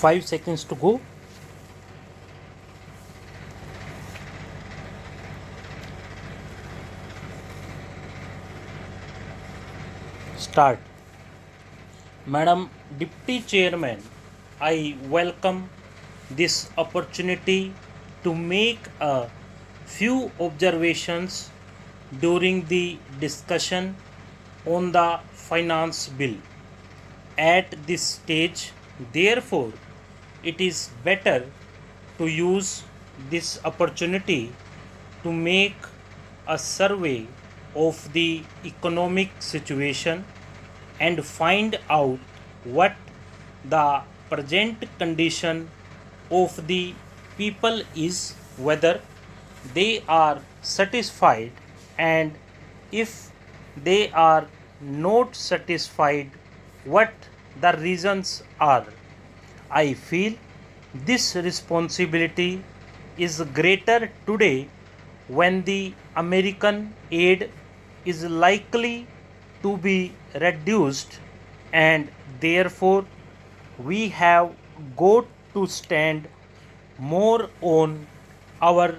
5 seconds to go. Start. Madam Deputy Chairman, I welcome this opportunity to make a few observations during the discussion on the finance bill. At this stage, therefore, it is better to use this opportunity to make a survey of the economic situation and find out what the present condition of the people is, whether they are satisfied, and if they are not satisfied, what the reasons are. I feel this responsibility is greater today when the American aid is likely to be reduced, and therefore we have got to stand more on our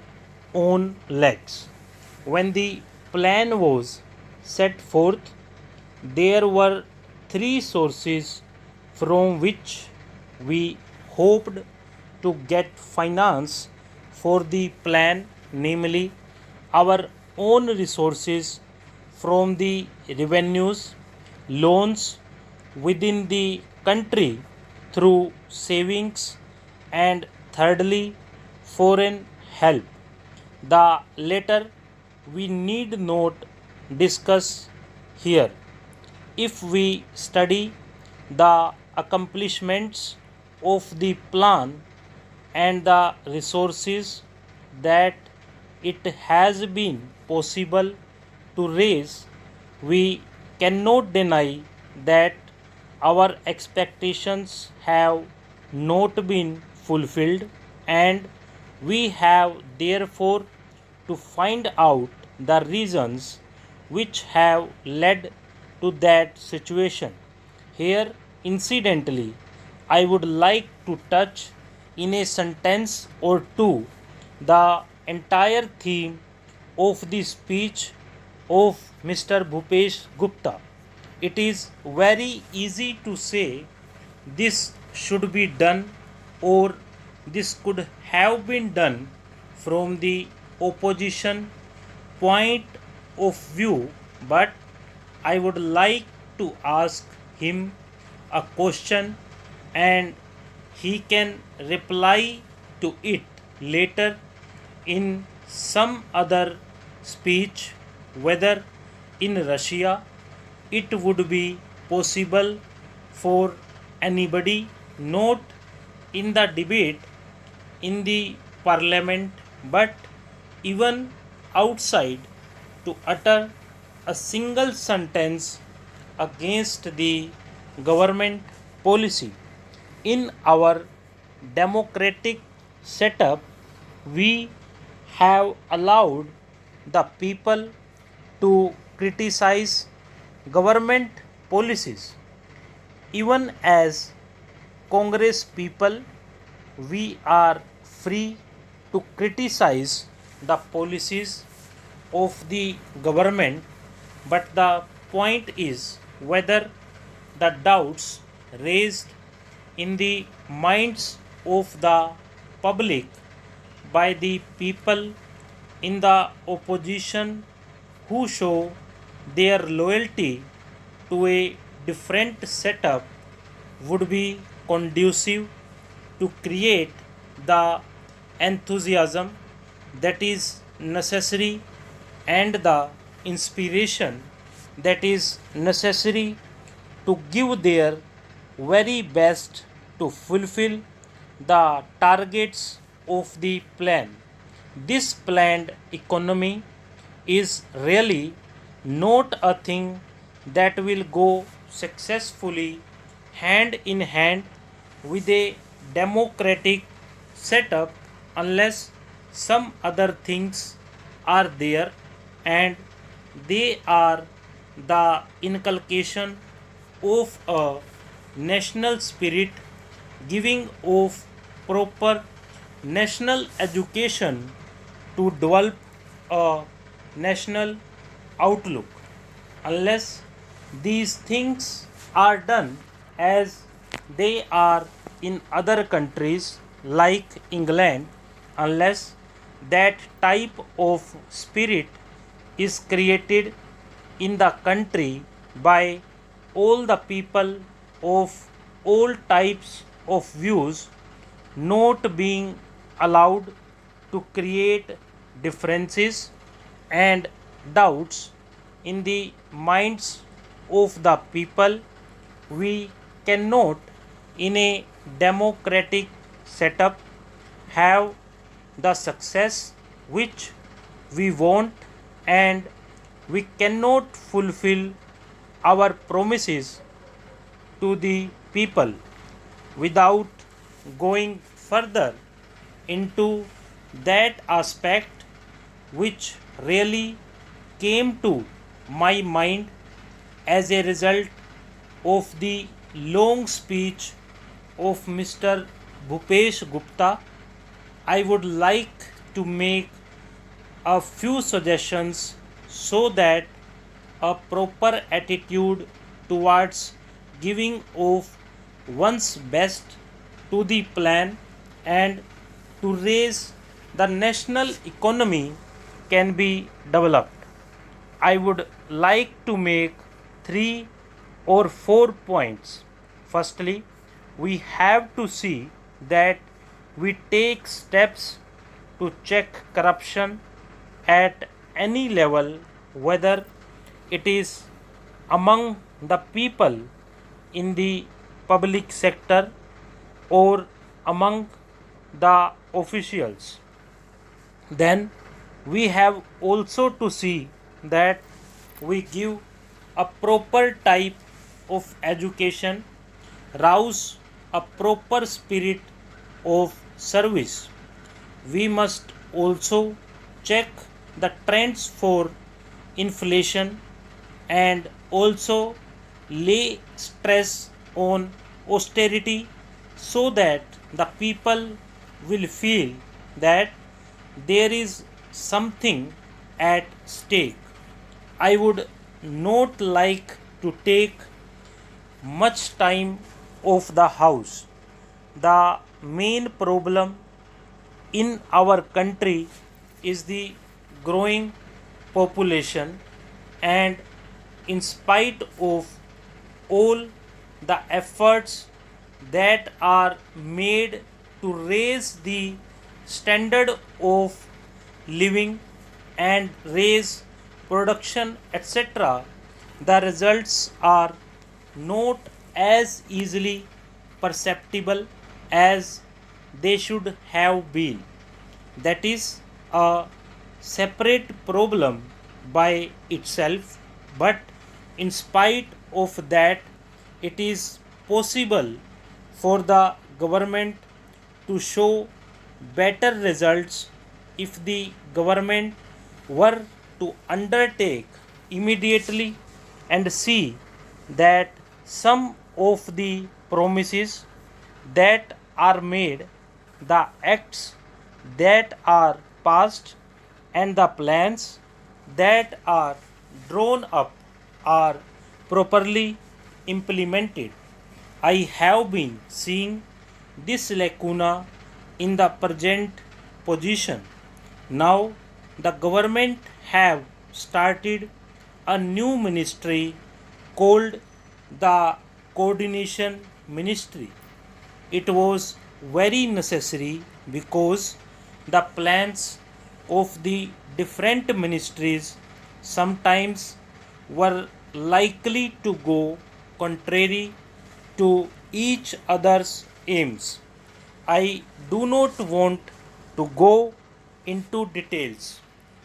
own legs. When the plan was set forth, there were three sources from which we hoped to get finance for the plan, namely our own resources from the revenues, loans within the country through savings, and thirdly, foreign help. The latter we need not discuss here. If we study the accomplishments of the plan and the resources that it has been possible to raise, we cannot deny that our expectations have not been fulfilled, and we have therefore to find out the reasons which have led to that situation. Here, incidentally, I would like to touch in a sentence or two the entire theme of the speech of Mr. Bhupesh Gupta. It is very easy to say this should be done or this could have been done from the opposition point of view, but I would like to ask him a question and he can reply to it later in some other speech, whether in Russia it would be possible for anybody not in the debate in the parliament but even outside to utter a single sentence against the government policy. In our democratic setup, we have allowed the people to criticize government policies. Even as Congress people, we are free to criticize the policies of the government, but the point is whether the doubts raised in the minds of the public by the people in the opposition who show their loyalty to a different setup would be conducive to create the enthusiasm that is necessary and the inspiration that is necessary to give their very best to fulfill the targets of the plan. This planned economy is really not a thing that will go successfully hand in hand with a democratic setup unless some other things are there, and they are the inculcation of a national spirit giving of proper national education to develop a national outlook. Unless these things are done as they are in other countries like England, unless that type of spirit is created in the country by all the people of all types of views, not being allowed to create differences and doubts in the minds of the people, we cannot, in a democratic setup, have the success which we want, and we cannot fulfill our promises to the people without going further into that aspect which really came to my mind as a result of the long speech of Mr. Bhupesh Gupta. I would like to make a few suggestions so that a proper attitude towards giving of one's best to the plan and to raise the national economy can be developed. I would like to make 3 or 4 points. Firstly, we have to see that we take steps to check corruption at any level, whether it is among the people in the public sector or among the officials. Then we have also to see that we give a proper type of education, rouse a proper spirit of service. We must also check the trends for inflation and also lay stress on austerity so that the people will feel that there is something at stake. I would not like to take much time of the house. The main problem in our country is the growing population, and in spite of all the efforts that are made to raise the standard of living and raise production, etc., the results are not as easily perceptible as they should have been. That is a separate problem by itself, but in spite of that, it is possible for the government to show better results if the government were to undertake immediately and see that some of the promises that are made, the acts that are passed, and the plans that are drawn up are properly implemented. I have been seeing this lacuna in the present position. Now the government have started a new ministry called the coordination ministry. It was very necessary because the plans of the different ministries sometimes were likely to go contrary to each other's aims. I do not want to go into details.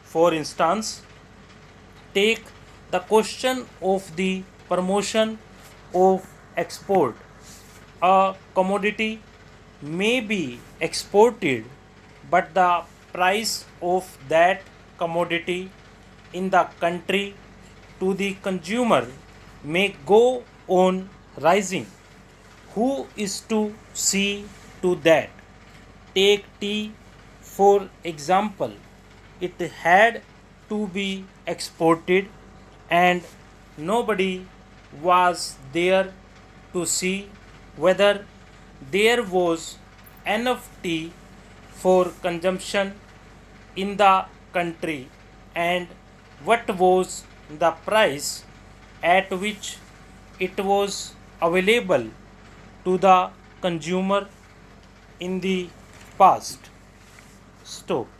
For instance, take the question of the promotion of export. A commodity may be exported, but the price of that commodity in the country to the consumer may go on rising. who is to see to that? Take tea for example. It had to be exported and nobody was there to see whether there was enough tea for consumption in the country and what was the price at which it was available to the consumer in the past. Stop.